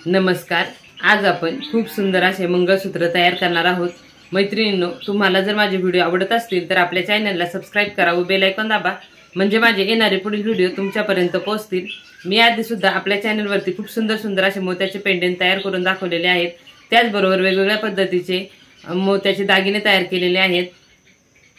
नमस्कार। आज आपण खूप सुंदर असे मंगळसूत्र तयार करणार आहोत। मैत्रिणींनो, तुम्हाला जर माझे व्हिडिओ आवडत असतील तर आपल्या चॅनलला सबस्क्राइब करा व बेल आयकॉन दाबा, म्हणजे माझे येणारे पुढील व्हिडिओ तुमच्यापर्यंत पोहोचतील। मी आधी सुद्धा आपल्या चॅनलवरती खूप सुंदर असे मोत्याचे पेंडेंट तयार करून दाखवलेले आहेत। त्याचबरोबर वेगवेगळ्या पद्धतीचे मोत्याचे दागिने तयार केलेले आहेत।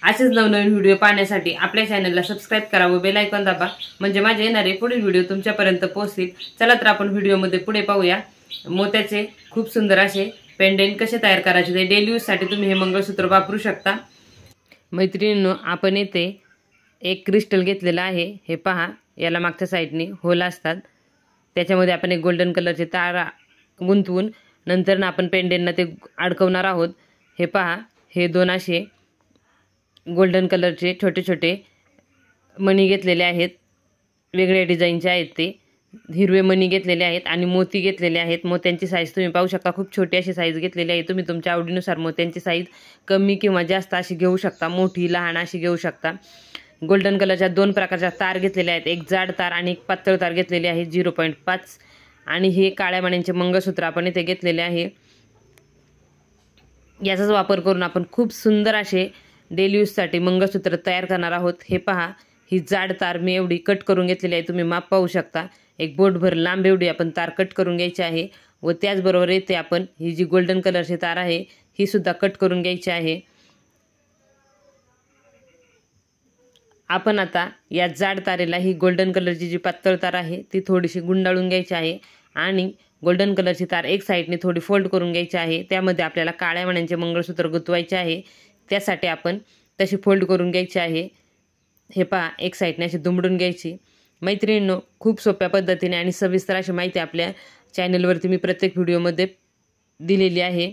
असेच नवनवीन व्हिडिओ पाहण्यासाठी आपल्या चॅनलला सबस्क्राइब करा व बेल आयकॉन दाबा, म्हणजे माझे येणारे पुढील व्हिडिओ तुमच्यापर्यंत पोहोचतील। चला तर आपण व्हिडिओमध्ये पुढे पाहूया। मोत्याचे खूप सुंदर असे पेंडेंट कसे तयार करायचे ते डेली यूज साठी तुम्ही हे मंगळसूत्र वापरू शकता। मैत्रिणींनो, आपण येथे एक क्रिस्टल घेतलेला आहे। हे पहा, याला मागच्या साइडने होल असतात। त्याच्यामध्ये आपण एक गोल्डन कलरचे तार गुंतवून नंतर आपण पेंडेंटना ते अडकवणार आहोत। हे पहा, हे दोन असे गोल्डन कलरचे छोटे छोटे मणी घेतलेले आहेत। वेगळ्या डिझाइनचे आहेत। ते हिरवे मणी घेतलेले आहेत आणि मोती घेतलेले आहेत। मोत्यांची साईज तुम्ही पाहू शकता, खूप छोटी अशी साईज घेतलेली आहे। तुम्ही तुमच्या आवडीनुसार मोत्यांची साईज कमी किंवा जास्त अशी घेऊ शकता, मोठी लहान अशी घेऊ शकता। गोल्डन कलरच्या दोन प्रकारच्या तार घेतलेल्या आहेत, एक जाड तार आणि एक पातळ तार घेतलेली आहे 0.5, आणि हे काळ्या मण्यांचे मंगळसूत्र आपण इथे घेतलेले आहे। याचाच वापर करून आपण खूप सुंदर असे डेली यूज साठी मंगळसूत्र तयार करणार आहोत। हे पहा, ही जाड तार मी एवढी कट करून घेतलेली आहे, तुम्ही माप पाहू शकता। एक बोटभर लांब एवढी आपण तार कट करून घ्यायची आहे व त्याचबरोबर इथे आपण ही जी गोल्डन कलरची तार आहे ही सुद्धा कट करून घ्यायची आहे। आपण आता या जाड तारेला ही गोल्डन कलरची जी पातळ तार आहे ती थोडीशी गुंडाळून घ्यायची आहे आणि गोल्डन कलरची तार एक साइडने थोडी फोल्ड करून घ्यायची आहे। त्यामध्ये आपल्याला काळ्या मण्यांचे मंगळसूत्र गुंतवायचे आहे, त्यासाठी आपण तशी फोल्ड करून घ्यायची आहे। हे पहा, एक साइडने अशी दुमडून घ्यायची। मैत्रिणींनो, खूप सोप्या पद्धतीने आणि सविस्तर अशी माहिती आपल्या चॅनलवरती मी प्रत्येक व्हिडिओमध्ये दिलेली आहे।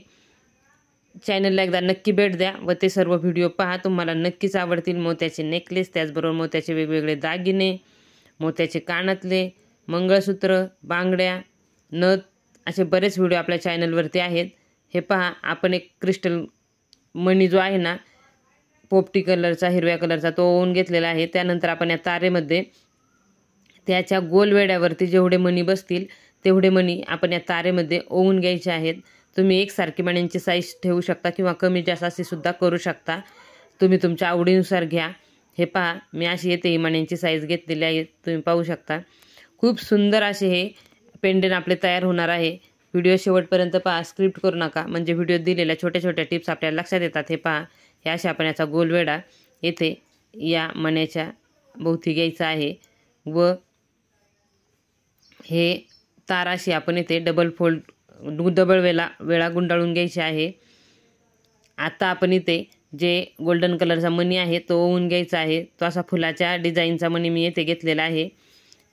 चॅनलला एकदा नक्की भेट द्या व ते सर्व व्हिडिओ पहा, तुम्हाला नक्कीच आवडतील। मोत्याचे नेकलेस, त्याचबरोबर मोत्याचे वेगवेगळे दागिने, मोत्याचे कानातले, मंगळसूत्र, बांगड्या, नथ, असे बरेच व्हिडिओ आपल्या चॅनलवरती आहेत। हे पहा, आपण एक क्रिस्टल मणी जो आहे ना, पोपटी कलरचा, हिरव्या कलरचा, तो ओवून घेतलेला आहे। त्यानंतर आपण या तारेमध्ये त्याच्या गोल वेड्यावरती जेवढे मणी बसतील तेवढे मणी आपण या तारेमध्ये ओवून घ्यायचे आहेत। तुम्ही एकसारखी मण्यांची साईज ठेवू शकता किंवा कमी जास्त अशी सुद्धा करू शकता, तुम्ही तुमच्या आवडीनुसार घ्या। हे पहा, मी अशी येथे ही मण्यांची साईज घेतलेली आहे, तुम्ही पाहू शकता। खूप सुंदर असे हे पेंडेंट आपले तयार होणार आहे। व्हिडिओ शेवटपर्यंत पहा, स्क्रिप्ट करू नका, म्हणजे व्हिडिओ दिलेल्या छोट्या छोट्या टिप्स आपल्याला लक्षात येतात। हे पहा, हे असे आपण याचा गोल वेडा येथे या मण्याच्या भोवती घ्यायचा आहे व हे तार अशी आपण इथे डबल वेळा गुंडाळून घ्यायची आहे। आता आपण इथे जे गोल्डन कलरचा मणी आहे तो ओवून घ्यायचा आहे। तो असा फुलाच्या डिझाईनचा मणी मी इथे घेतलेला आहे,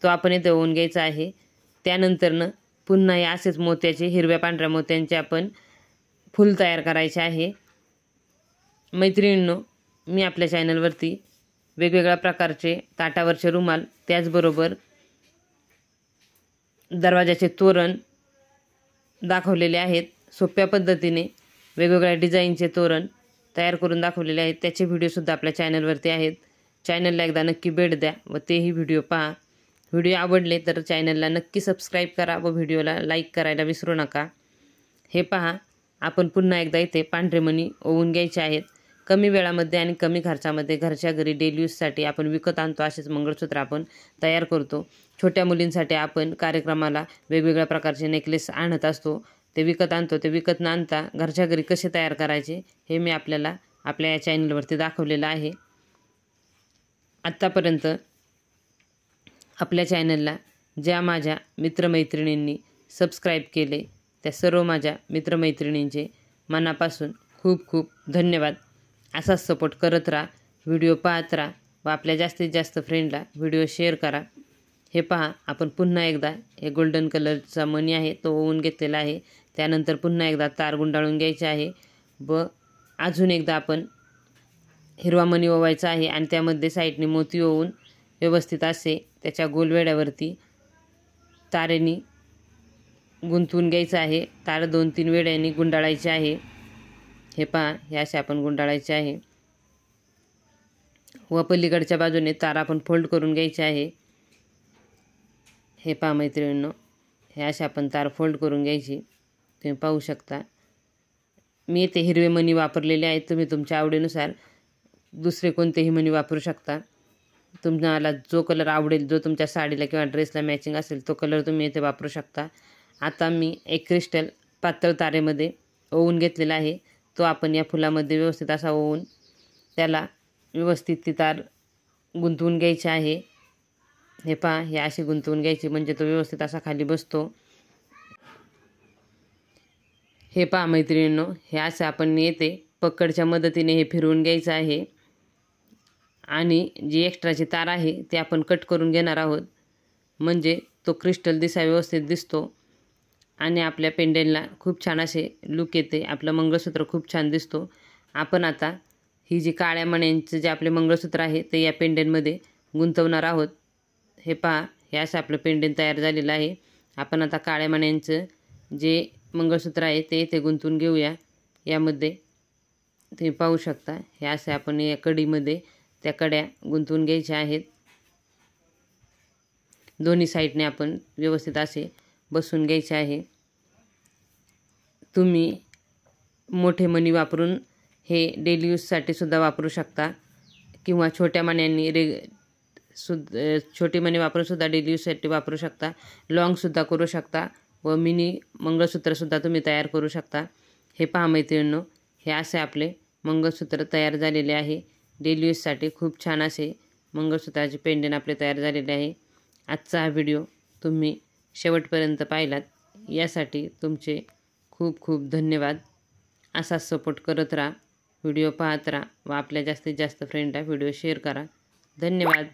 तो आपण इथे ओवून घ्यायचा आहे। त्यानंतर पुन्हा या असेच मोत्याचे, हिरव्या पांढऱ्या मोत्यांचे आपण फूल तयार करायचे आहे। मैत्रिणींनो, मी आपल्या चॅनलवरती वेगवेगळ्या प्रकारचे ताटावरचे रुमाल, त्याचबरोबर दरवाजाचे तोरण दाखवलेले आहेत। सोप्या पद्धतीने वेगवेगळ्या डिझाईनचे तोरण तयार करून दाखवलेले आहेत, त्याचे व्हिडिओसुद्धा आपल्या चॅनलवरती आहेत। चॅनलला एकदा नक्की भेट द्या व तेही व्हिडिओ पहा। व्हिडिओ आवडले तर चॅनलला नक्की सबस्क्राईब करा व व्हिडिओला लाईक करायला विसरू नका। हे पहा, आपण पुन्हा एकदा इथे पांढरे मणी ओवून घ्यायचे आहेत। कमी वेळामध्ये आणि कमी खर्चामध्ये घरच्या घरी डेली यूजसाठी आपण विकत आणतो असेच मंगळसूत्र आपण तयार करतो। छोट्या मुलींसाठी आपण कार्यक्रमाला वेगवेगळ्या प्रकारचे नेकलेस आणत असतो, ते विकत आणतो। ते विकत न आणता घरच्या घरी कसे तयार करायचे हे मी आपल्याला आपल्या या चॅनलवरती दाखवलेलं आहे। आत्तापर्यंत आपल्या चॅनलला ज्या माझ्या मित्रमैत्रिणींनी सबस्क्राईब केले त्या सर्व माझ्या मित्रमैत्रिणींचे मनापासून खूप खूप धन्यवाद। असाच सपोर्ट करत राहा, व्हिडिओ पाहत राहा व आपल्या जास्तीत जास्त फ्रेंडला व्हिडिओ शेअर करा। हे पहा, आपण पुन्हा एकदा हे गोल्डन कलरचा मणी आहे तो ओवून घेतलेला आहे। त्यानंतर पुन्हा एकदा तार गुंडाळून घ्यायचे आहे व अजून एकदा आपण हिरवा मणी ओवायचा आहे आणि त्यामध्ये साईडने मोती ओवून व्यवस्थित असे त्याच्या गोलवेड्यावरती तारेनी गुंतवून घ्यायचं आहे। तार 2-3 वेळ्यांनी गुंडाळायचे आहे। हे पहा, हे असे आपण गुंडाळायचे आहे व पलीकडच्या बाजूने तार आपण फोल्ड करून घ्यायचे आहे। हे पहा मैत्रिणींनो, हे असे आपण तार फोल्ड करून घ्यायची. तुम्ही पाहू शकता मी इथे हिरवे मणी वापरलेले आहेत. तुम्ही तुमच्या आवडीनुसार दुसरे कोणतेही मणी वापरू शकता. तुम्हाला जो कलर आवडेल, जो तुमच्या साडीला किंवा ड्रेसला मॅचिंग असेल तो कलर तुम्ही इथे वापरू शकता. आता मी एक क्रिस्टल पातळ तारेमध्ये ओवून घेतलेला आहे. तो आपण या फुलामध्ये व्यवस्थित असा ओवून त्याला व्यवस्थित ती तार गुंतवून घ्यायची आहे. हे पहा, हे अशी गुंतवून घ्यायची म्हणजे तो व्यवस्थित असा खाली बसतो. हे पहा मैत्रिणींनो, हे असं आपण येते पकडच्या मदतीने हे फिरवून घ्यायचं आहे आणि जी एक्स्ट्राची तार आहे ती आपण कट करून घेणार आहोत. म्हणजे तो क्रिस्टल व्यवस्थित दिसतो आणि आपल्या पेंडलला खूप छान असे लुक येते. आपलं मंगळसूत्र खूप छान दिसतो. आपण आता ही जी काळ्या मण्यांचं जे आपले मंगळसूत्र आहे ते या पेंडलमध्ये गुंतवणार आहोत. हे पहा, हे असं आपलं पेंडल तयार झालेलं आहे. आपण आता काळ्या मण्यांचं जे मंगळसूत्र आहे ते इथे गुंतवून घेऊया. यामध्ये तुम्ही पाहू शकता हे असे आपण या कडीमध्ये त्या कड्या गुंतवून घ्यायच्या आहेत. दोन्ही साईडने आपण व्यवस्थित असे बसून घ्यायचे आहे. तुम्ही मोठे मणी वापरून हे डेली यूजसाठी सुद्धा वापरू शकता किंवा छोट्या मण्यांनी छोटे मणी वापरून सुद्धा डेली यूजसाठी वापरू शकता. लॉंगसुद्धा करू शकता व मिनी मंगळसूत्रसुद्धा तुम्ही तयार करू शकता. हे पहा मैत्रिणींनो, हे असे आपले मंगळसूत्र तयार झालेले आहे. डेली यूजसाठी खूप छान असे मंगळसूत्राचे पेंडंट आपले तयार झालेले आहे. आजचा हा व्हिडिओ तुम्ही शेवटपर्यंत पाहिलात यासाठी तुमचे खूप खूप धन्यवाद. असाच सपोर्ट करत राहा, व्हिडिओ पाहत राहा व आपल्या जास्तीत जास्त फ्रेंडला व्हिडिओ शेअर करा. धन्यवाद.